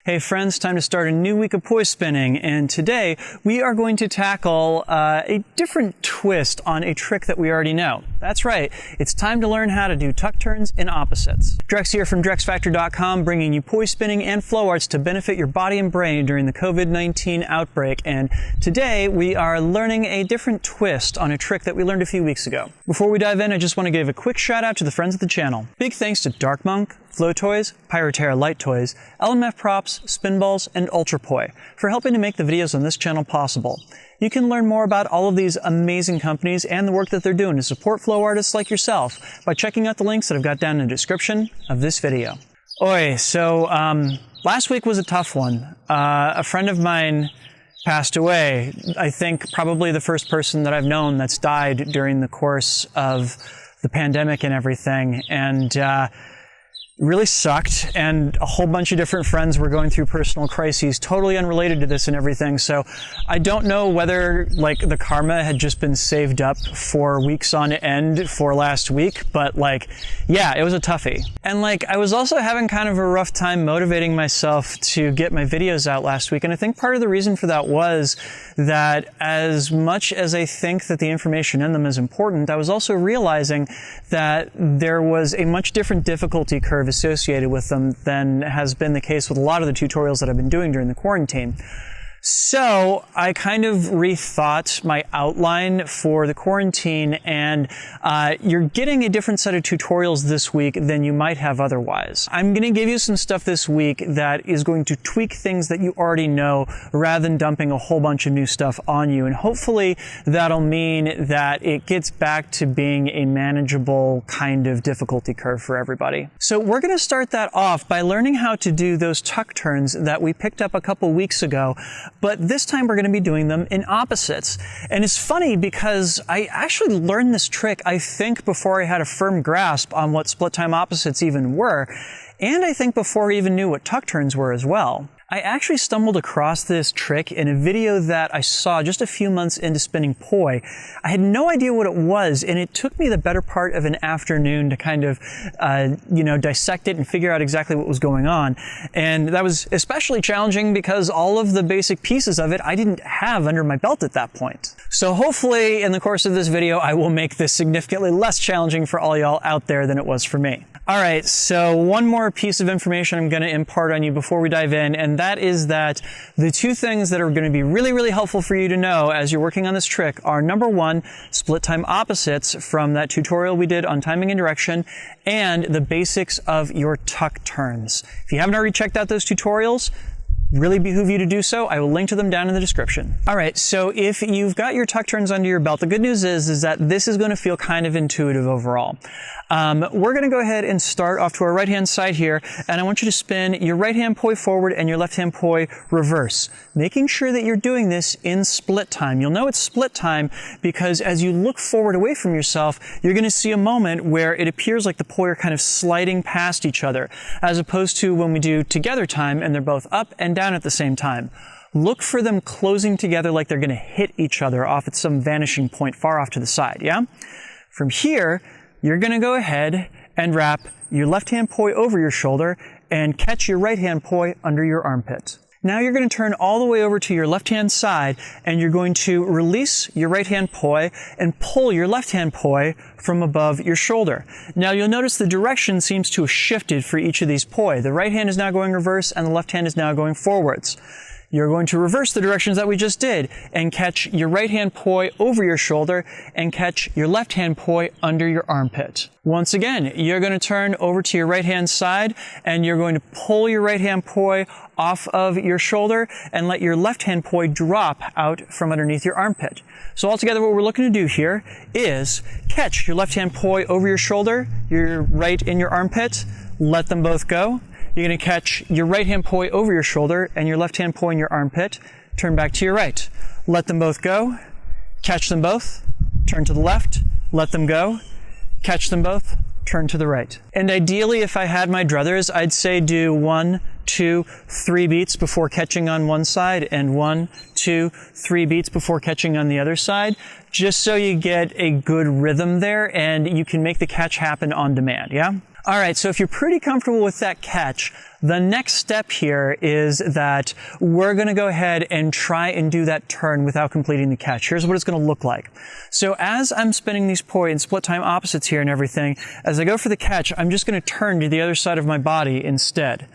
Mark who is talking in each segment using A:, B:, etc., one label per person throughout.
A: Hey friends, time to start a new week of poi spinning, and today we are going to tackle a different twist on a trick that we already know. That's right, it's time to learn how to do tuck turns in opposites. Drex here from DrexFactor.com, bringing you poi spinning and flow arts to benefit your body and brain during the COVID-19 outbreak, and today we are learning a different twist on a trick that we learned a few weeks ago. Before we dive in, I just want to give a quick shout out to the friends of the channel. Big thanks to Dark Monk, Flow Toys, Pyroterra Light Toys, LMF Props, Spinballs, and Ultrapoi for helping to make the videos on this channel possible. You can learn more about all of these amazing companies and the work that they're doing to support flow artists like yourself by checking out the links that I've got down in the description of this video. Oi, so last week was a tough one. A friend of mine passed away. I think probably the first person that I've known that's died during the course of the pandemic and everything, and really sucked, and a whole bunch of different friends were going through personal crises totally unrelated to this and everything. So I don't know whether like the karma had just been saved up for weeks on end for last week, but like, yeah, it was a toughie. And like, I was also having kind of a rough time motivating myself to get my videos out last week. And I think part of the reason for that was that as much as I think that the information in them is important, I was also realizing that there was a much different difficulty curve associated with them than has been the case with a lot of the tutorials that I've been doing during the quarantine. So I kind of rethought my outline for the quarantine, and you're getting a different set of tutorials this week than you might have otherwise. I'm going to give you some stuff this week that is going to tweak things that you already know rather than dumping a whole bunch of new stuff on you, and hopefully that'll mean that it gets back to being a manageable kind of difficulty curve for everybody. So we're going to start that off by learning how to do those tuck turns that we picked up a couple weeks ago, but this time we're going to be doing them in opposites. And it's funny because I actually learned this trick, I think, before I had a firm grasp on what split time opposites even were, and I think before I even knew what tuck turns were as well. I actually stumbled across this trick in a video that I saw just a few months into spinning poi. I had no idea what it was, and it took me the better part of an afternoon to kind of, dissect it and figure out exactly what was going on. And that was especially challenging because all of the basic pieces of it I didn't have under my belt at that point. So hopefully in the course of this video, I will make this significantly less challenging for all y'all out there than it was for me. All right, so one more piece of information I'm going to impart on you before we dive in, and that is that the two things that are going to be really, really helpful for you to know as you're working on this trick are, number one, split time opposites from that tutorial we did on timing and direction, and the basics of your tuck turns. If you haven't already checked out those tutorials, really behoove you to do so. I will link to them down in the description. All right, so if you've got your tuck turns under your belt, the good news is that this is going to feel kind of intuitive overall. We're going to go ahead and start off to our right-hand side here, and I want you to spin your right-hand poi forward and your left-hand poi reverse, making sure that you're doing this in split time. You'll know it's split time because as you look forward away from yourself, you're going to see a moment where it appears like the poi are kind of sliding past each other, as opposed to when we do together time and they're both up and down at the same time. Look for them closing together like they're going to hit each other off at some vanishing point far off to the side, yeah? From here, you're going to go ahead and wrap your left-hand poi over your shoulder and catch your right-hand poi under your armpit. Now you're going to turn all the way over to your left-hand side, and you're going to release your right-hand poi and pull your left-hand poi from above your shoulder. Now you'll notice the direction seems to have shifted for each of these poi. The right hand is now going reverse and the left hand is now going forwards. You're going to reverse the directions that we just did and catch your right hand poi over your shoulder and catch your left hand poi under your armpit. Once again, you're going to turn over to your right hand side and you're going to pull your right hand poi off of your shoulder and let your left hand poi drop out from underneath your armpit. So altogether what we're looking to do here is catch your left hand poi over your shoulder, your right in your armpit, let them both go. You're going to catch your right hand poi over your shoulder and your left hand poi in your armpit. Turn back to your right. Let them both go. Catch them both. Turn to the left. Let them go. Catch them both. Turn to the right. And ideally, if I had my druthers, I'd say do 1, 2, 3 beats before catching on one side, and 1, 2, 3 beats before catching on the other side, just so you get a good rhythm there and you can make the catch happen on demand, yeah? All right, so if you're pretty comfortable with that catch, the next step here is that we're going to go ahead and try and do that turn without completing the catch. Here's what it's going to look like. So as I'm spinning these poi in split time opposites here and everything, as I go for the catch, I'm just going to turn to the other side of my body instead.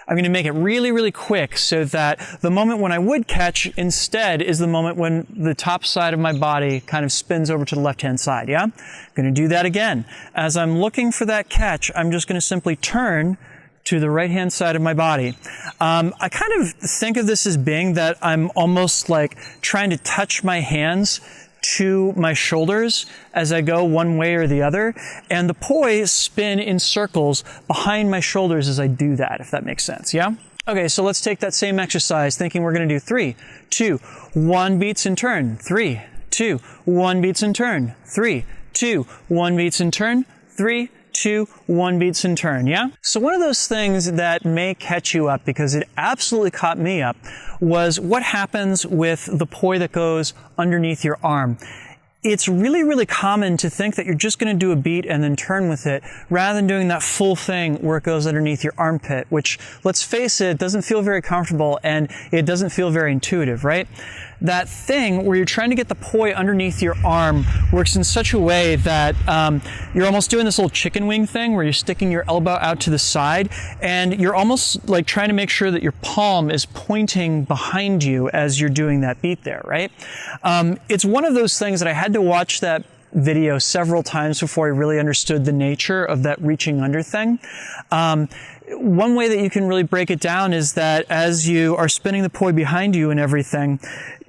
A: I'm going to make it really, really quick so that the moment when I would catch instead is the moment when the top side of my body kind of spins over to the left-hand side, yeah? I'm going to do that again. As I'm looking for that catch, I'm just going to simply turn to the right-hand side of my body. I kind of think of this as being that I'm almost like trying to touch my hands to my shoulders as I go one way or the other, and the poi spin in circles behind my shoulders as I do that, if that makes sense, yeah? Okay, so let's take that same exercise, thinking we're going to do 3, 2, 1 beats and turn, 3, 2, 1 beats and turn, 3, 2, 1 beats and turn, 3, 2, 1 beats and turn, yeah? So one of those things that may catch you up, because it absolutely caught me up, was what happens with the poi that goes underneath your arm. It's really, really common to think that you're just going to do a beat and then turn with it, rather than doing that full thing where it goes underneath your armpit, which, let's face it, doesn't feel very comfortable and it doesn't feel very intuitive, right? That thing where you're trying to get the poi underneath your arm works in such a way that you're almost doing this little chicken wing thing where you're sticking your elbow out to the side and you're almost like trying to make sure that your palm is pointing behind you as you're doing that beat there, right? It's one of those things that I had to watch that video several times before I really understood the nature of that reaching under thing. One way that you can really break it down is that as you are spinning the poi behind you and everything,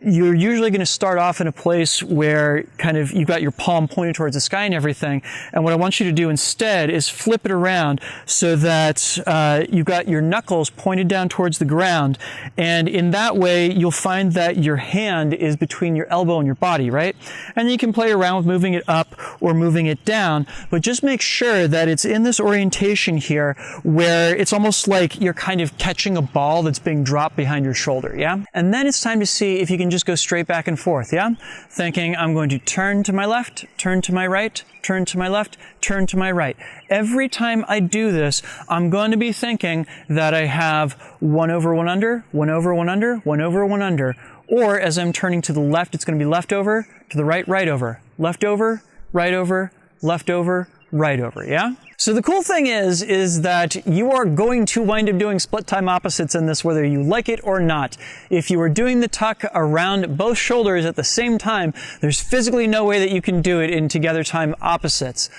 A: you're usually going to start off in a place where kind of you've got your palm pointed towards the sky and everything. And what I want you to do instead is flip it around so that you've got your knuckles pointed down towards the ground. And in that way, you'll find that your hand is between your elbow and your body, right? And then you can play around with moving it up or moving it down, but just make sure that it's in this orientation here where it's almost like you're kind of catching a ball that's being dropped behind your shoulder, yeah? And then it's time to see if you can just go straight back and forth, yeah? Thinking I'm going to turn to my left, turn to my right, turn to my left, turn to my right. Every time I do this, I'm going to be thinking that I have 1 over 1 under, 1 over 1 under, 1 over 1 under. Or as I'm turning to the left, it's going to be left over, to the right, right over, left over, right over, left over, right over, yeah? So the cool thing is that you are going to wind up doing split time opposites in this, whether you like it or not. If you are doing the tuck around both shoulders at the same time, there's physically no way that you can do it in together time opposites,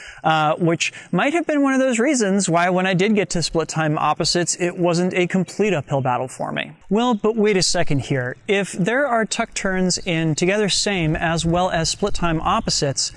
A: which might have been one of those reasons why when I did get to split time opposites, it wasn't a complete uphill battle for me. Well, but wait a second here. If there are tuck turns in together same as well as split time opposites,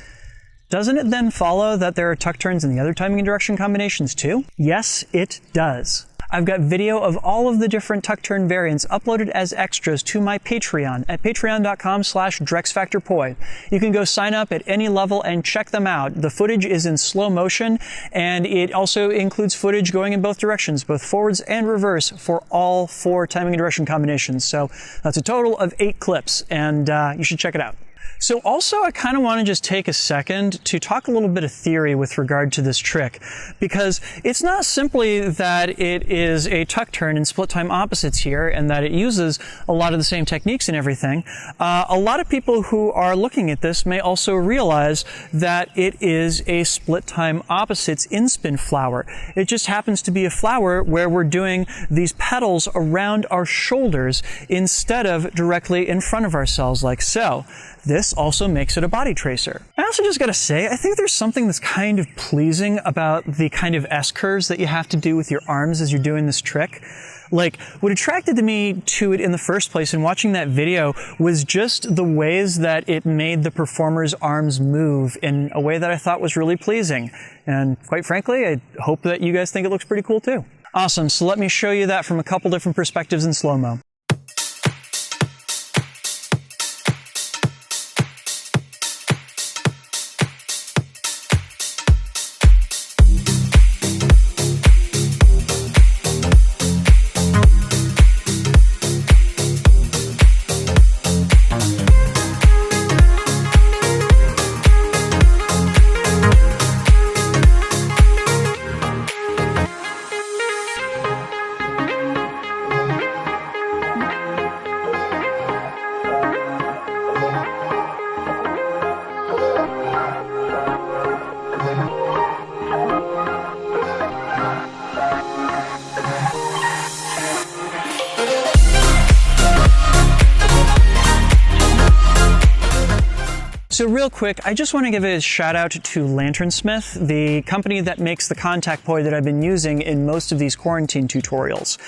A: doesn't it then follow that there are tuck turns in the other timing and direction combinations too? Yes, it does. I've got video of all of the different tuck turn variants uploaded as extras to my Patreon at patreon.com/DrexFactorPoi. You can go sign up at any level and check them out. The footage is in slow motion, and it also includes footage going in both directions, both forwards and reverse, for all 4 timing and direction combinations. So that's a total of 8 clips, and you should check it out. So also, I kind of want to just take a second to talk a little bit of theory with regard to this trick, because it's not simply that it is a tuck turn in split time opposites here and that it uses a lot of the same techniques and everything. A lot of people who are looking at this may also realize that it is a split time opposites in spin flower. It just happens to be a flower where we're doing these pedals around our shoulders instead of directly in front of ourselves like so. This also makes it a body tracer. I also just gotta say, I think there's something that's kind of pleasing about the kind of S-curves that you have to do with your arms as you're doing this trick. Like, what attracted me to it in the first place in watching that video was just the ways that it made the performer's arms move in a way that I thought was really pleasing. And quite frankly, I hope that you guys think it looks pretty cool too. Awesome, so let me show you that from a couple different perspectives in slow-mo. So real quick, I just want to give a shout out to LanternSmith, the company that makes the contact poi that I've been using in most of these quarantine tutorials.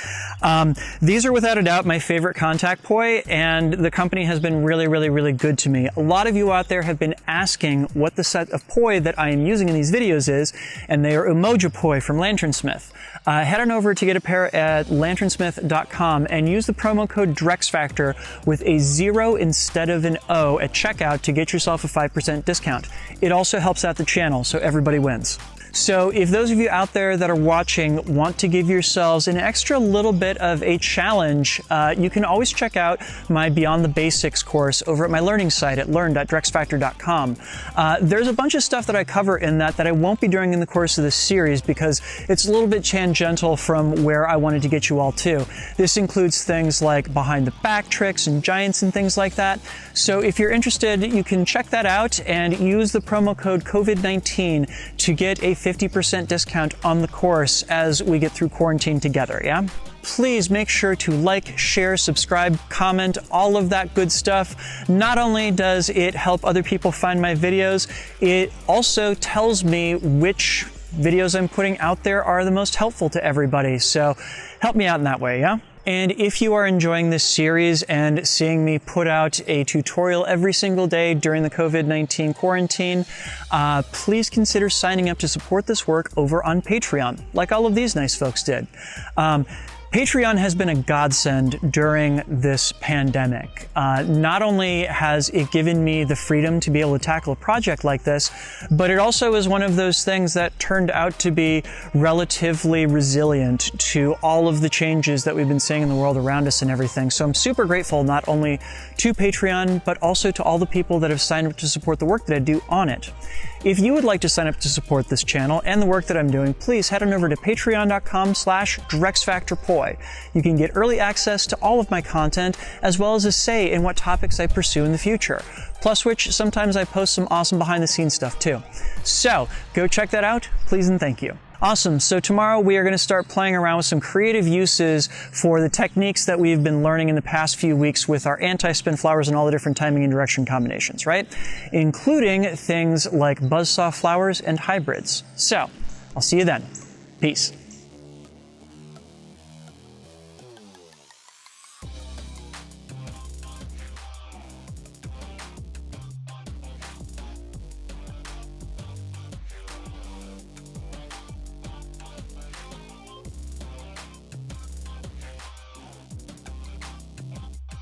A: These are without a doubt my favorite contact poi, and the company has been really, really, really good to me. A lot of you out there have been asking what the set of poi that I am using in these videos is, and they are Emojipoi from LanternSmith. Head on over to get a pair at lanternsmith.com and use the promo code DrexFactor with a 0 instead of an O at checkout to get yourself a 5% discount. It also helps out the channel, so everybody wins. So if those of you out there that are watching want to give yourselves an extra little bit of a challenge, you can always check out my Beyond the Basics course over at my learning site at learn.drexfactor.com. There's a bunch of stuff that I cover in that I won't be doing in the course of this series because it's a little bit tangential from where I wanted to get you all to. This includes things like behind the back tricks and giants and things like that. So if you're interested, you can check that out and use the promo code COVID-19 to get a 50% discount on the course as we get through quarantine together, yeah? Please make sure to like, share, subscribe, comment, all of that good stuff. Not only does it help other people find my videos, it also tells me which videos I'm putting out there are the most helpful to everybody. So help me out in that way, yeah? And if you are enjoying this series and seeing me put out a tutorial every single day during the COVID-19 quarantine, please consider signing up to support this work over on Patreon, like all of these nice folks did. Patreon has been a godsend during this pandemic. Not only has it given me the freedom to be able to tackle a project like this, but it also is one of those things that turned out to be relatively resilient to all of the changes that we've been seeing in the world around us and everything. So I'm super grateful not only to Patreon, but also to all the people that have signed up to support the work that I do on it. If you would like to sign up to support this channel and the work that I'm doing, please head on over to patreon.com/DrexFactorPoi. You can get early access to all of my content, as well as a say in what topics I pursue in the future. Plus which, sometimes I post some awesome behind-the-scenes stuff too. So, go check that out, please and thank you. Awesome, so tomorrow we are going to start playing around with some creative uses for the techniques that we've been learning in the past few weeks with our anti-spin flowers and all the different timing and direction combinations, right? Including things like buzzsaw flowers and hybrids. So, I'll see you then. Peace.